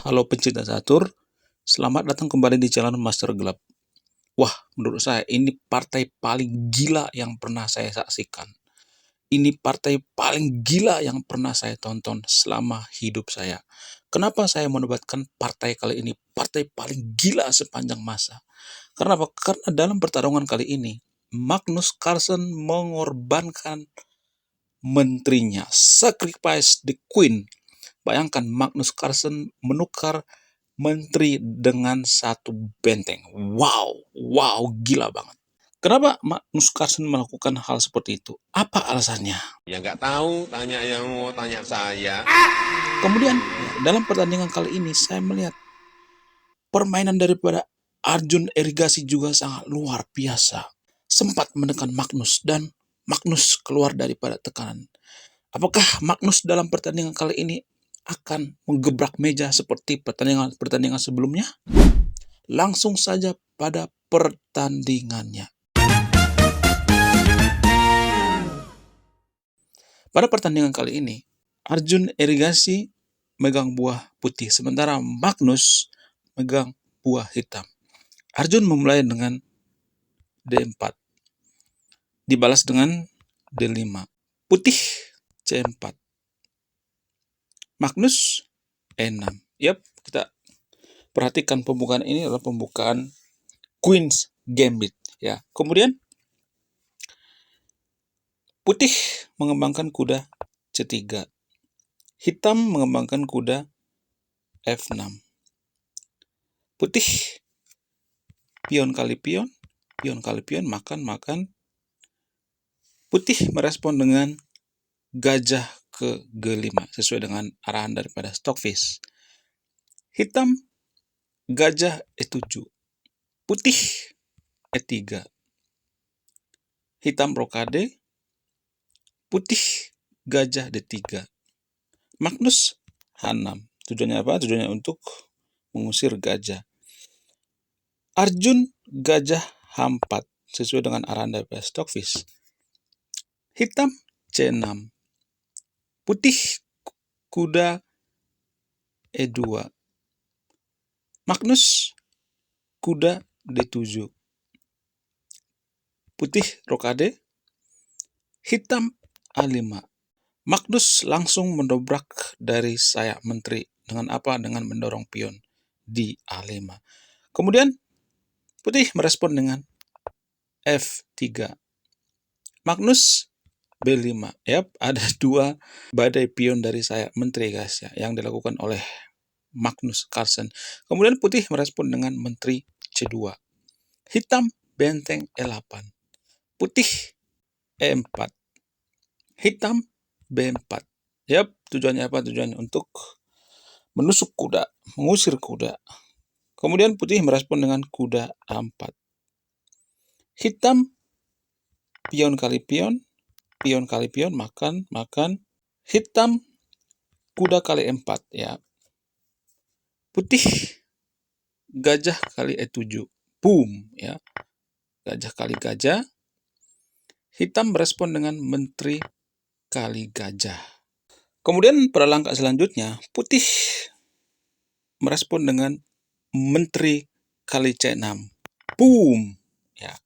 Halo pencinta catur, selamat datang kembali di channel Master Gelap. Wah, menurut saya ini partai paling gila yang pernah saya saksikan. Ini partai paling gila yang pernah saya tonton selama hidup saya. Kenapa saya menobatkan partai kali ini partai paling gila sepanjang masa? Karena apa? Karena dalam pertarungan kali ini, Magnus Carlsen mengorbankan menterinya, sacrifice the queen. Bayangkan Magnus Carlsen menukar menteri dengan satu benteng. Wow, gila banget. Kenapa Magnus Carlsen melakukan hal seperti itu? Apa alasannya? Ya nggak tahu, tanya yang mau tanya saya. Kemudian, ya, dalam pertandingan kali ini saya melihat permainan daripada Arjun Irigasi juga sangat luar biasa. Sempat menekan Magnus dan Magnus keluar daripada tekanan. Apakah Magnus dalam pertandingan kali ini akan menggebrak meja seperti pertandingan sebelumnya? Langsung saja pada pertandingannya. Pada pertandingan kali ini, Arjun Irigasi megang buah putih, sementara Magnus megang buah hitam. Arjun memulai dengan D4, dibalas dengan D5. Putih C4. Magnus E6. Yap, kita perhatikan pembukaan ini adalah pembukaan Queen's Gambit. Ya, kemudian putih mengembangkan kuda C3. Hitam mengembangkan kuda F6. Putih pion kali pion kali pion, makan. Putih merespon dengan gajah ke G5 sesuai dengan arahan daripada Stockfish. Hitam gajah E7. Putih E3. Hitam rokade. Putih gajah D3. Magnus H6. Tujuannya apa? Tujuannya untuk mengusir gajah. Arjun gajah H4 sesuai dengan arahan dari Stockfish. Hitam C6. Putih kuda E2. Magnus kuda D7. Putih rokade. Hitam A5. Magnus langsung mendobrak dari sayap menteri. Dengan apa? Dengan mendorong pion di A5. Kemudian putih merespon dengan F3. Magnus B5. Yap, ada dua badai pion dari sayap menteri guys ya, yang dilakukan oleh Magnus Carlsen. Kemudian putih merespon dengan menteri C2. Hitam benteng E8. Putih E4. Hitam B4. Yap, tujuannya apa? Tujuannya untuk menusuk kuda, mengusir kuda. Kemudian putih merespon dengan kuda A4. Hitam pion kali pion kali pion, makan. Hitam kuda kali 4 ya. Putih gajah kali E7. Boom ya. Gajah kali gajah. Hitam merespon dengan menteri kali gajah. Kemudian pada langkah selanjutnya, putih merespon dengan menteri kali C6. Boom ya.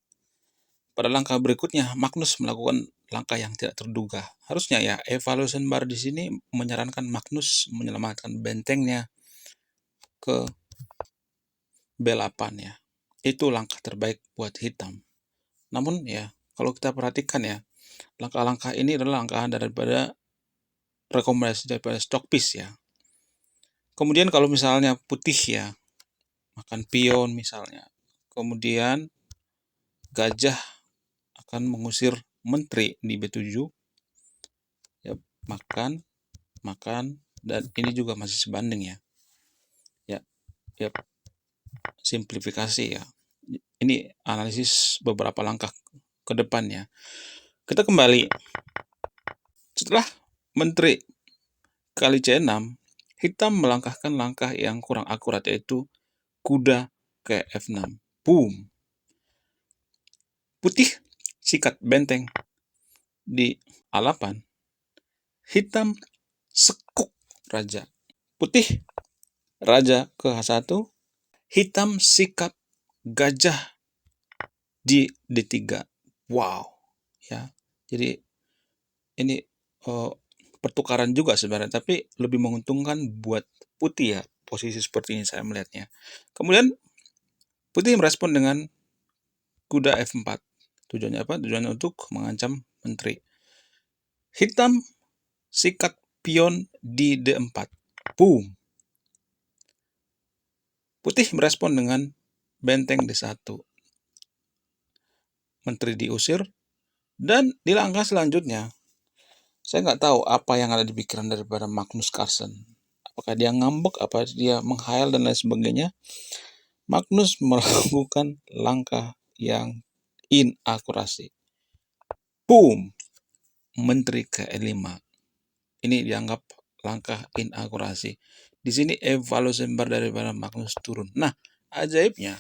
Pada langkah berikutnya, Magnus melakukan langkah yang tidak terduga. Harusnya ya, evaluation bar di sini menyarankan Magnus menyelamatkan bentengnya ke B8 ya. Itu langkah terbaik buat hitam. Namun ya, kalau kita perhatikan ya, langkah-langkah ini adalah langkah daripada rekomendasi daripada Stockfish ya. Kemudian kalau misalnya putih ya, makan pion misalnya. Kemudian gajah akan mengusir menteri di B7. Ya, makan, dan ini juga masih sebanding ya. Ya, simplifikasi ya. Ini analisis beberapa langkah ke depannya. Kita kembali. Setelah menteri kali C6, hitam melangkahkan langkah yang kurang akurat, yaitu kuda ke F6. Boom. Putih sikat benteng di A8. Hitam sekuk raja. Putih raja ke H1, hitam sikat gajah di D3. Wow, ya. Jadi ini pertukaran juga sebenarnya, tapi lebih menguntungkan buat putih ya, posisi seperti ini saya melihatnya. Kemudian putih merespon dengan kuda F4. Tujuannya apa? Tujuannya untuk mengancam menteri. Hitam sikat pion di D4. Boom. Putih merespon dengan benteng D1. Menteri diusir. Dan di langkah selanjutnya, saya nggak tahu apa yang ada di pikiran daripada Magnus Carlsen. Apakah dia ngambek, apa dia menghayal dan lain sebagainya. Magnus melakukan langkah yang inakurasi. Boom. Menteri ke E5. Ini dianggap langkah inakurasi. Di sini evaluasi daripada Magnus turun. Nah, ajaibnya,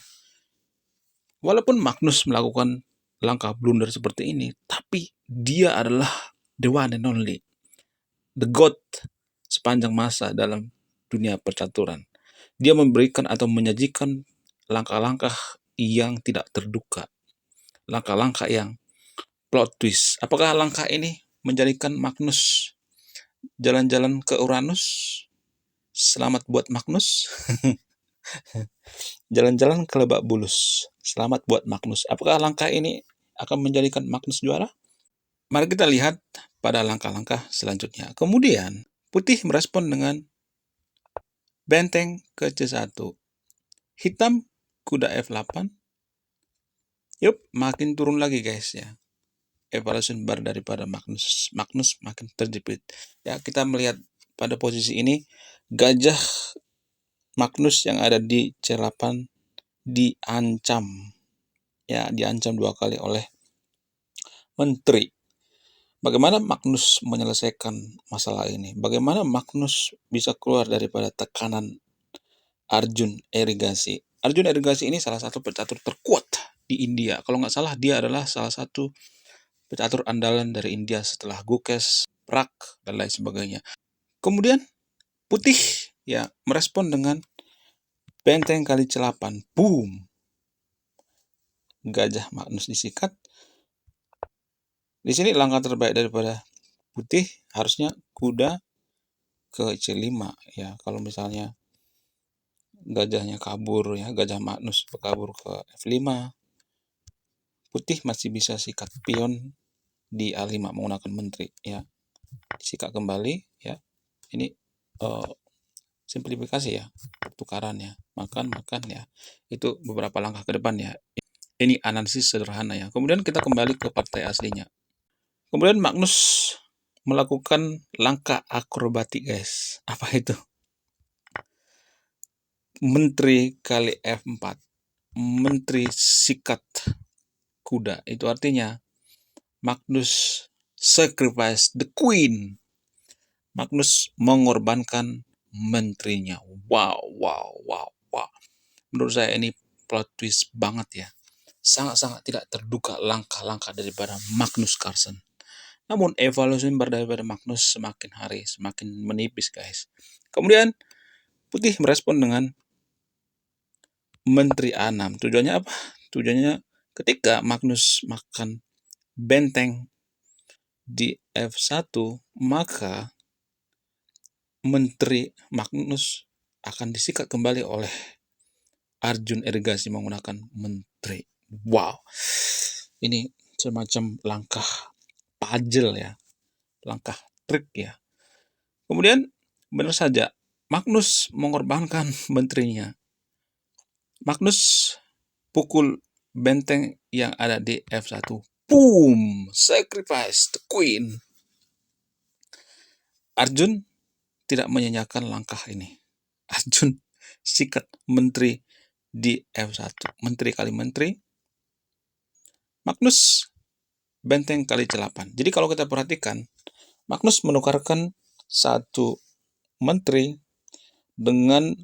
walaupun Magnus melakukan langkah blunder seperti ini, tapi dia adalah the one and only, the god sepanjang masa dalam dunia percaturan. Dia memberikan atau menyajikan langkah-langkah yang tidak terduga, langkah-langkah yang plot twist. Apakah langkah ini menjadikan Magnus jalan-jalan ke Uranus? Selamat buat Magnus. Jalan-jalan ke Lebak Bulus. Selamat buat Magnus. Apakah langkah ini akan menjadikan Magnus juara? Mari kita lihat pada langkah-langkah selanjutnya. Kemudian, putih merespon dengan benteng ke C1. Hitam kuda F8. Yup, makin turun lagi guys ya. Evaluation bar daripada Magnus makin terjepit. Ya, kita melihat pada posisi ini gajah Magnus yang ada di C8 diancam. Ya, diancam 2 kali oleh menteri. Bagaimana Magnus menyelesaikan masalah ini? Bagaimana Magnus bisa keluar daripada tekanan Arjun Erigasi? Arjun Erigasi ini salah satu pecatur terkuat di India. Kalau nggak salah, dia adalah salah satu pecatur andalan dari India setelah Gukes, Prak, dan lain sebagainya. Kemudian putih ya merespon dengan benteng kali C8. Boom. Gajah Magnus disikat. Di sini langkah terbaik daripada putih harusnya kuda ke C5 ya. Kalau misalnya gajahnya kabur ya, gajah Magnus kabur ke F5, putih masih bisa sikat pion di A5 menggunakan menteri ya. Disikat kembali ya. Ini simplifikasi ya, pertukarannya, makan ya. Itu beberapa langkah ke depan ya. Ini analisis sederhana ya. Kemudian kita kembali ke partai aslinya. Kemudian Magnus melakukan langkah akrobatik guys. Apa itu? Menteri kali F4. Menteri sikat kuda. Itu artinya Magnus sacrifice the queen. Magnus mengorbankan menterinya. Wow. Menurut saya ini plot twist banget ya. Sangat-sangat tidak terduga langkah-langkah daripada Magnus Carlsen. Namun evaluasi daripada Magnus semakin hari semakin menipis guys. Kemudian putih merespon dengan menteri A6. Tujuannya apa? Tujuannya ketika Magnus makan benteng di F1, maka menteri Magnus akan disikat kembali oleh Arjun Erigasi menggunakan menteri. Wow. Ini semacam langkah puzzle ya. Langkah trik ya. Kemudian benar saja Magnus mengorbankan menterinya. Magnus pukul benteng yang ada di F1. Boom! Sacrifice the queen. Arjun tidak menyanyikan langkah ini. Arjun sikat menteri di F1. Menteri kali menteri. Magnus benteng kali C8. Jadi kalau kita perhatikan, Magnus menukarkan satu menteri dengan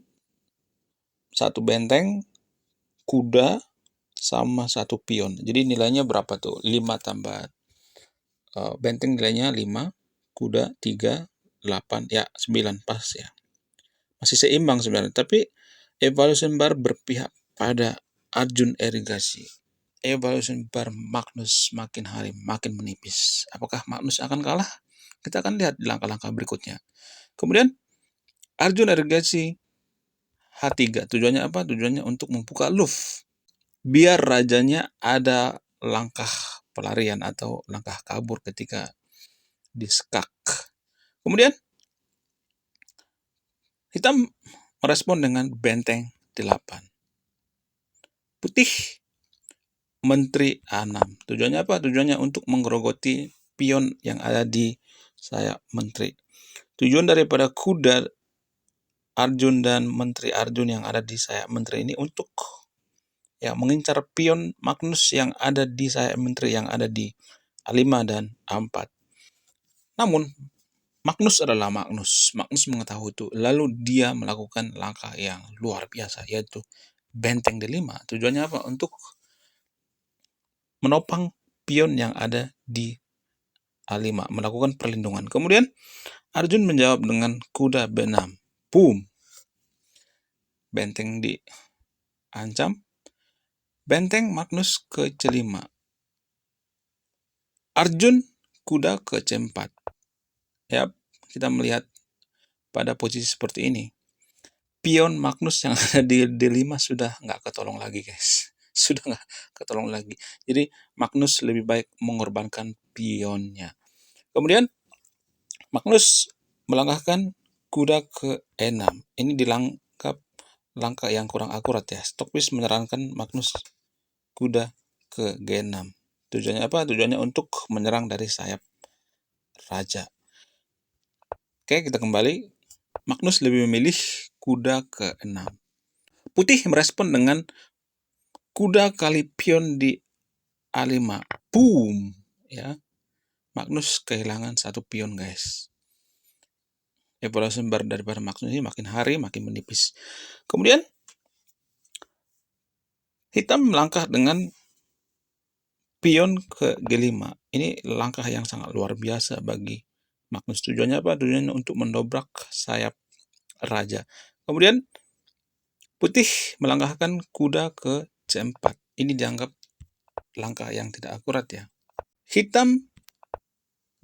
satu benteng, kuda, sama satu pion. Jadi nilainya berapa tuh? 5 tambah benteng nilainya 5, kuda 3, 8, ya 9 pas ya. masih seimbang sebenarnya, tapi evaluation bar berpihak pada Arjun Irigasi. Evaluation bar Magnus makin hari makin menipis. Apakah Magnus akan kalah? Kita akan lihat di langkah-langkah berikutnya. Kemudian Arjun Irigasi H3. Tujuannya apa? Tujuannya untuk membuka loop. Biar rajanya ada langkah pelarian atau langkah kabur ketika diskak. Kemudian hitam merespon dengan benteng 8. Putih Menteri A6. Tujuannya apa? Tujuannya untuk menggerogoti pion yang ada di sayap Menteri. Tujuan daripada kuda Arjun dan Menteri Arjun yang ada di sayap Menteri ini untuk mengincar pion Magnus yang ada di sayap Menteri yang ada di A5 dan A4. Namun Magnus adalah Magnus. Magnus mengetahui itu. Lalu dia melakukan langkah yang luar biasa, yaitu benteng D5. Tujuannya apa? Untuk menopang pion yang ada di A5, melakukan perlindungan. Kemudian Arjun menjawab dengan kuda B6. Boom. Benteng diancam. Benteng Magnus ke C5. Arjun kuda ke C4. Ya, kita melihat pada posisi seperti ini. Pion Magnus yang ada di D5 sudah nggak ketolong lagi, guys. Sudah nggak ketolong lagi. Jadi Magnus lebih baik mengorbankan pionnya. Kemudian Magnus melangkahkan kuda ke E6. Ini dilangkap langkah yang kurang akurat ya. Stockfish menyarankan Magnus kuda ke G6. Tujuannya apa? Tujuannya untuk menyerang dari sayap raja. Oke, kita kembali. Magnus lebih memilih kuda ke 6. Putih merespon dengan kuda kali pion di A5. Boom. Ya. Magnus kehilangan satu pion, guys. Evaluasi bar daripada Magnus ini makin hari makin menipis. Kemudian hitam melangkah dengan pion ke G5. Ini langkah yang sangat luar biasa bagi Magnus. Tujuannya apa? Tujuannya untuk mendobrak sayap raja. Kemudian putih melangkahkan kuda ke C4. Ini dianggap langkah yang tidak akurat ya. Hitam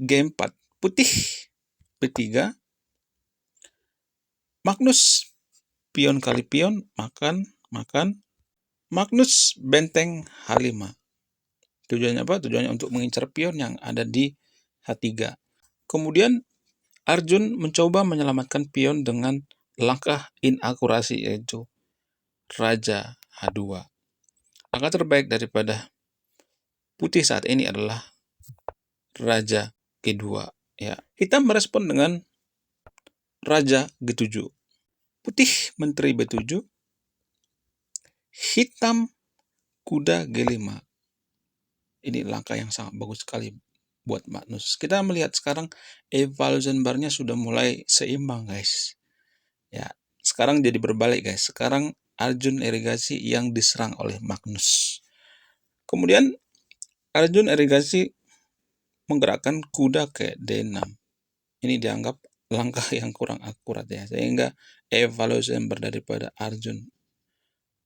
G4. Putih B3. Magnus pion kali pion makan. Magnus benteng H5. Tujuannya apa? Tujuannya untuk mengincar pion yang ada di H3. Kemudian Arjun mencoba menyelamatkan pion dengan langkah inakurasi, yaitu Raja H2. Langkah terbaik daripada putih saat ini adalah Raja G2. Ya. Hitam merespon dengan Raja G7. Putih Menteri B7. Hitam kuda G5. Ini langkah yang sangat bagus sekali buat Magnus. Kita melihat sekarang evaluation bar-nya sudah mulai seimbang, guys. Ya, sekarang jadi berbalik, guys. Sekarang Arjun Irigasi yang diserang oleh Magnus. Kemudian Arjun Irigasi menggerakkan kuda ke D6. Ini dianggap langkah yang kurang akurat ya, sehingga evaluation bar daripada Arjun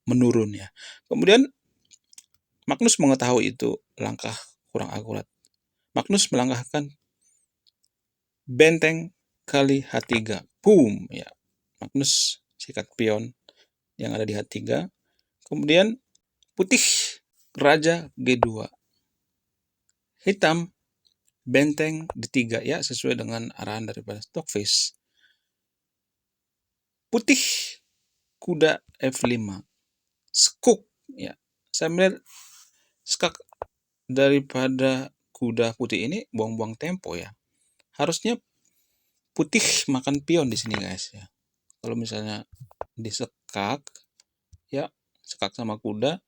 menurun ya. Kemudian Magnus mengetahui itu langkah kurang akurat. Magnus melangkahkan benteng kali H3. Boom ya. Magnus sikat pion yang ada di H3. Kemudian putih Raja G2. Hitam benteng D3 ya, sesuai dengan arahan daripada Stockfish. Putih kuda F5. Skuk ya. Saya melihat skak daripada kuda putih ini buang-buang tempo ya. Harusnya putih makan pion di sini, guys ya. Kalau misalnya disekak ya, sekak sama kuda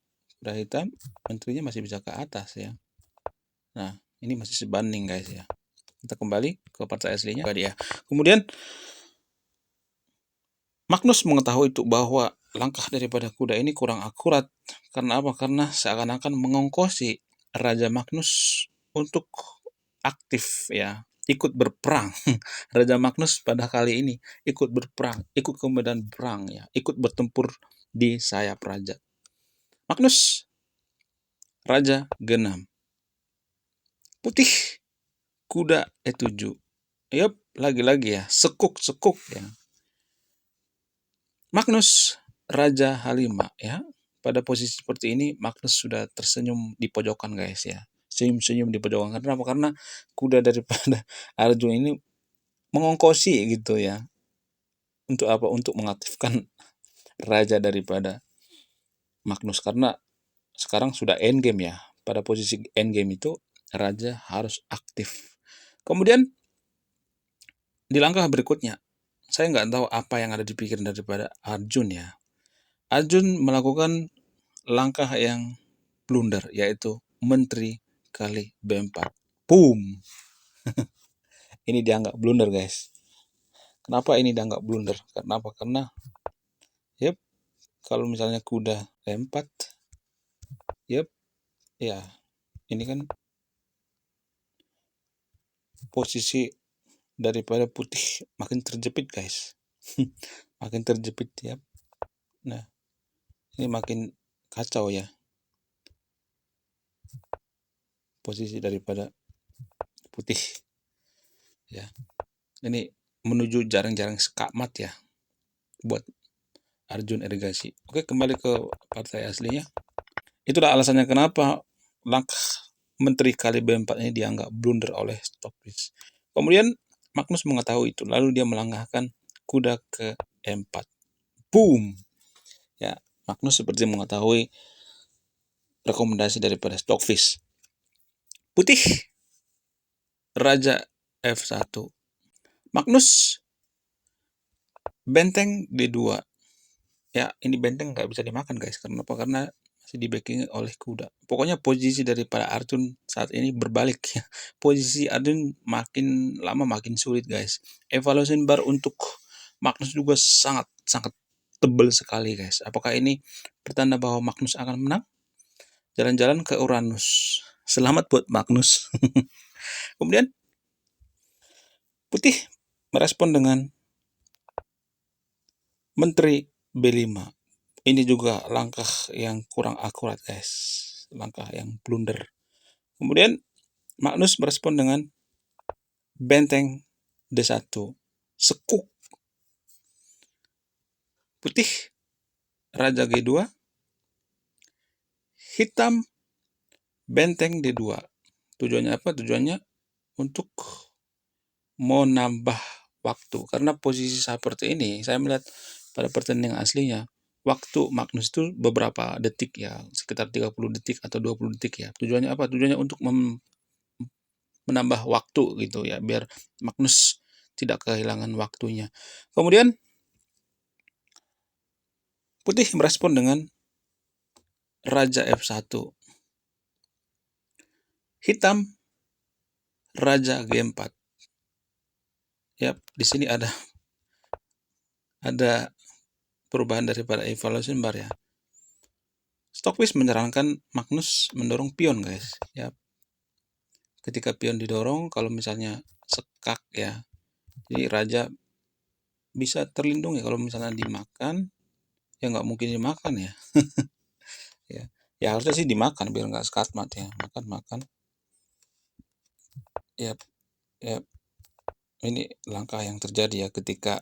hitam, menterinya masih bisa ke atas ya. Nah, ini masih sebanding, guys ya. Kita kembali ke part aslinya tadi ya. Kemudian Magnus mengetahui itu bahwa langkah daripada kuda ini kurang akurat. Karena apa? Karena seakan-akan mengongkosi Raja Magnus untuk aktif ya. ikut berperang. Raja Magnus pada kali ini ikut berperang, ikut ke medan perang ya, ikut bertempur di sayap raja. Magnus, Raja Genam. Putih, kuda E7. Yup, lagi-lagi ya, sekuk-sekuk ya. Magnus, Raja H5 ya. Pada posisi seperti ini, Magnus sudah tersenyum di pojokan guys ya. Senyum-senyum di pojokan. Kenapa? Karena kuda daripada Arjun ini mengongkosi gitu ya. Untuk apa? Untuk mengaktifkan raja daripada Magnus. Karena sekarang sudah endgame ya. Pada posisi endgame itu, raja harus aktif. Kemudian, di langkah berikutnya, saya nggak tahu apa yang ada di pikiran daripada Arjun ya. Arjun melakukan langkah yang blunder, yaitu Menteri kali B4. Boom! Ini dianggap blunder guys. Kenapa ini dianggap blunder? Kenapa? Karena yep, kalau misalnya kuda E4, yep, ya ini kan posisi daripada putih makin terjepit guys. Makin terjepit ya. Nah, ini makin kacau ya posisi daripada putih ya. Ini menuju jarang-jarang skakmat ya buat Arjun Irigasi. Oke, kembali ke partai aslinya. Itulah alasannya kenapa langkah Menteri kali B4 ini dianggap blunder oleh Stockfish. Kemudian Magnus mengetahui itu, lalu dia melangkahkan kuda ke E4. Boom! Ya, Magnus seperti mengetahui rekomendasi daripada Stockfish. Putih, Raja F1. Magnus, benteng D2. Ya, ini benteng nggak bisa dimakan guys. Kenapa? Karena masih di backing oleh kuda. Pokoknya posisi daripada Arjun saat ini berbalik ya. Posisi Arjun makin lama makin sulit guys. Evaluation bar untuk Magnus juga sangat tebal sekali guys. Apakah ini pertanda bahwa Magnus akan menang? Jalan-jalan ke Uranus. Selamat buat Magnus. Kemudian Putih merespon dengan Menteri B5. Ini juga langkah yang kurang akurat guys. Langkah yang blunder. Kemudian Magnus merespon dengan benteng D1. Sekuk. Putih, Raja G2. Hitam, benteng D2. Tujuannya apa? Tujuannya untuk mau nambah waktu. Karena posisi seperti ini, saya melihat pada pertandingan aslinya, waktu Magnus itu beberapa detik ya, sekitar 30 detik atau 20 detik ya. Tujuannya apa? Tujuannya untuk menambah waktu gitu ya, biar Magnus tidak kehilangan waktunya. Kemudian Putih merespon dengan Raja F1. Hitam, Raja G4. Ya, di sini ada perubahan daripada evaluation bar ya. Stockfish menyarankan Magnus mendorong pion guys. Ya, ketika pion didorong, kalau misalnya sekak ya, jadi raja bisa terlindungi. Kalau misalnya dimakan, ya nggak mungkin dimakan ya. Ya harusnya sih dimakan biar nggak skatmat ya. Makan. Ya, ini langkah yang terjadi ya ketika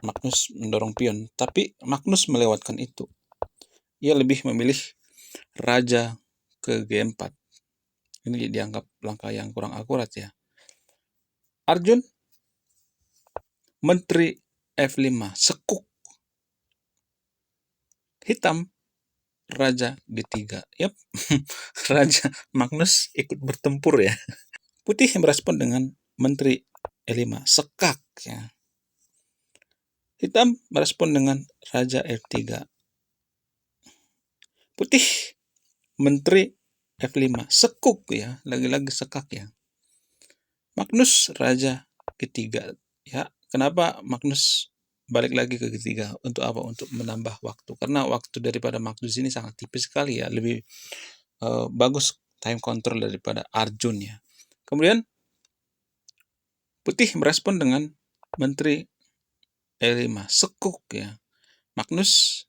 Magnus mendorong pion. Tapi Magnus melewatkan itu. Ia lebih memilih raja ke G4. Ini dianggap langkah yang kurang akurat ya. Arjun, Menteri F5, sekuk. Hitam, Raja G3. Yap, Raja Magnus ikut bertempur ya. Putih merespon dengan Menteri E5, sekak ya. Hitam merespon dengan Raja F3. Putih, Menteri F5, sekuk ya, lagi-lagi sekak ya. Magnus, Raja G3 ya. Kenapa Magnus balik lagi ke G3? Untuk apa? Untuk menambah waktu. Karena waktu daripada Magnus ini sangat tipis sekali ya, lebih bagus time control daripada Arjun ya. Kemudian Putih merespon dengan Menteri E5, sekuk ya. Magnus,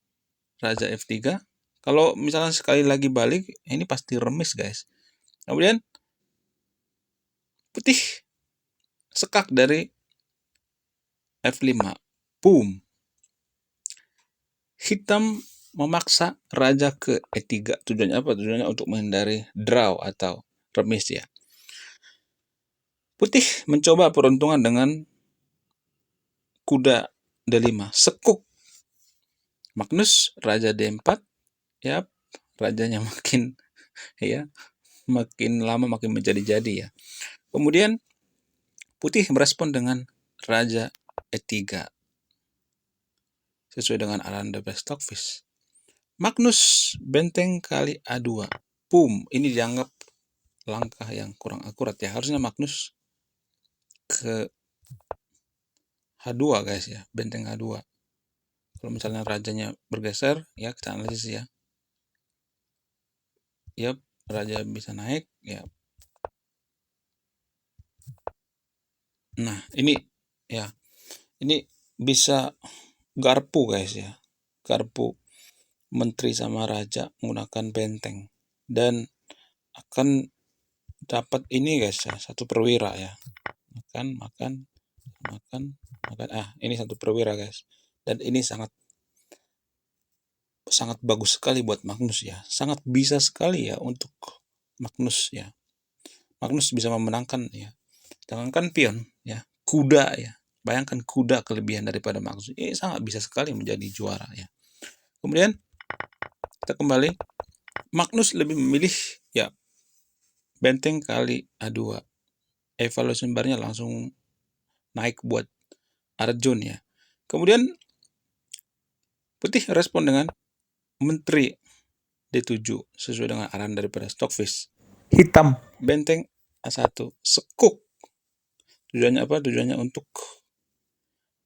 Raja F3. Kalau misalnya sekali lagi balik, ini pasti remis guys. Kemudian putih sekak dari F5. Boom. Hitam memaksa raja ke E3. Tujuannya apa? Tujuannya untuk menghindari draw atau remis ya. Putih mencoba peruntungan dengan kuda D5. Sekuk. Magnus, Raja D4. Ya, rajanya makin lama makin menjadi-jadi ya. Kemudian putih merespon dengan Raja E3 sesuai dengan arahan The Best Stockfish. Magnus benteng kali A2. Boom, ini dianggap langkah yang kurang akurat ya. Harusnya Magnus ke H2 guys ya, benteng H2. Kalau misalnya rajanya bergeser, ya kita analisis ya. Yap, raja bisa naik ya. Nah, ini ya. Ini bisa garpu guys ya. Garpu menteri sama raja menggunakan benteng dan akan dapat ini guys ya, satu perwira ya. Makan. Ini satu perwira guys. Dan ini sangat bagus sekali buat Magnus ya. Sangat bisa sekali ya untuk Magnus ya. Magnus bisa memenangkan ya. Jangankan pion ya, kuda ya. Bayangkan kuda kelebihan daripada Magnus. Ini sangat bisa sekali menjadi juara ya. Kemudian kita kembali, Magnus lebih memilih ya benteng kali A2. Evaluation bar-nya langsung naik buat Arjun ya. Kemudian putih respon dengan menteri D7 sesuai dengan arahan daripada Stockfish. Hitam benteng A1 sekuk. Tujuannya apa? Tujuannya untuk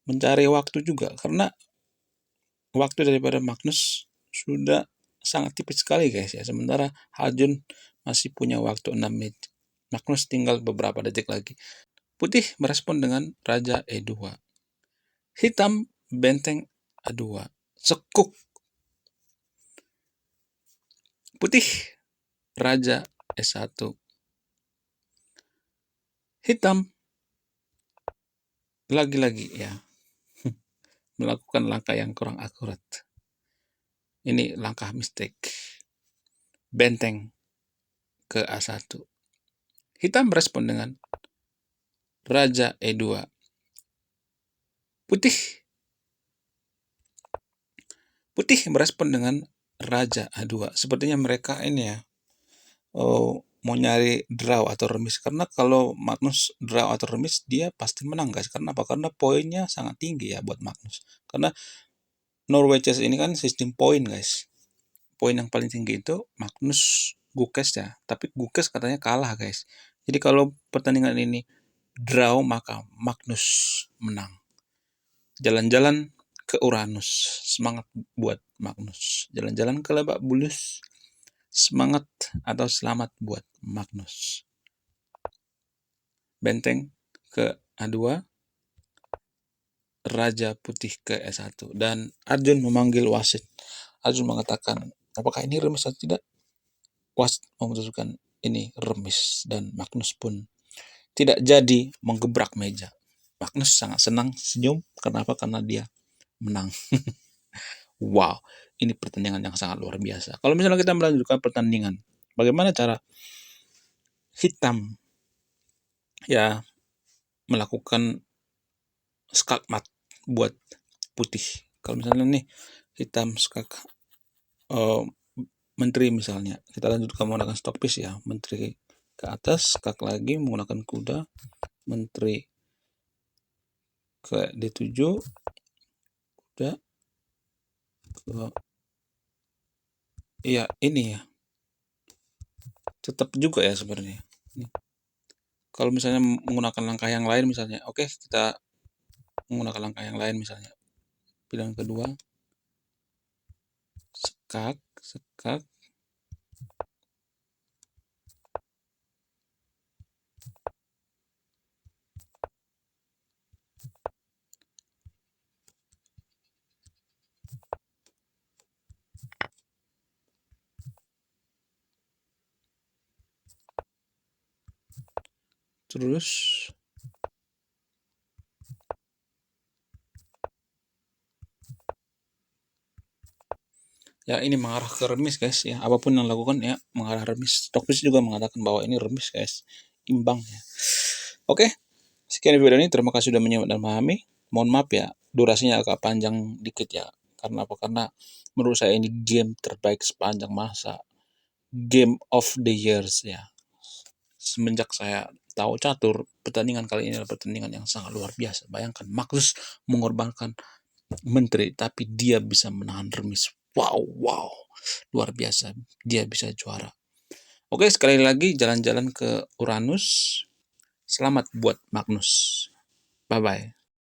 mencari waktu juga, karena waktu daripada Magnus sudah sangat tipis sekali guys ya. Sementara Arjun masih punya waktu 6 menit. Magnus tinggal beberapa detik lagi. Putih merespon dengan Raja E2. Hitam benteng A2. Sekuk. Putih Raja E1. Hitam lagi-lagi ya melakukan langkah yang kurang akurat. Ini langkah mistake. Benteng ke A1. Hitam merespon dengan Raja E2. Putih merespon dengan Raja A2. Sepertinya mereka ini ya mau nyari draw atau remis. Karena kalau Magnus draw atau remis, dia pasti menang guys. Karena apa? Karena poinnya sangat tinggi ya buat Magnus. Karena Norway Chess ini kan sistem poin guys. Poin yang paling tinggi itu Magnus Gukes ya. Tapi Gukes katanya kalah guys. Jadi kalau pertandingan ini draw, maka Magnus menang. Jalan-jalan ke Uranus. Semangat buat Magnus. Jalan-jalan ke Lebak Bulus. Semangat atau selamat buat Magnus. Benteng ke A2. Raja putih ke E1. Dan Arjun memanggil wasit. Arjun mengatakan, apakah ini remis atau tidak? Wasit memutuskan ini remis. Dan Magnus pun tidak jadi menggebrak meja. Magnus sangat senang, senyum. Kenapa? Karena dia menang. Wow, ini pertandingan yang sangat luar biasa. Kalau misalnya kita melanjutkan pertandingan, bagaimana cara hitam ya melakukan skakmat buat putih? Kalau misalnya nih hitam skak menteri misalnya, kita lanjutkan menggunakan Stockfish ya, menteri ke atas, skak lagi menggunakan kuda, menteri ke D7, kuda ke iya ini ya, tetap juga ya sebenarnya. Kalau misalnya menggunakan langkah yang lain misalnya, oke kita menggunakan langkah yang lain misalnya. Pilihan kedua, sekak, Terus ya ini mengarah ke remis guys ya. Apapun yang dilakukan ya mengarah remis. Stockfish juga mengatakan bahwa ini remis guys. Imbang ya. Oke, sekian video ini. Terima kasih sudah menyimak dan memahami. Mohon maaf ya, durasinya agak panjang dikit ya. Karena apa? Karena menurut saya ini game terbaik sepanjang masa. Game of the years ya. Semenjak saya tahu catur, pertandingan kali ini adalah pertandingan yang sangat luar biasa. Bayangkan Magnus mengorbankan menteri, tapi dia bisa menahan remis. Wow, luar biasa. Dia bisa juara. Oke, sekali lagi jalan-jalan ke Uranus. Selamat buat Magnus. Bye-bye.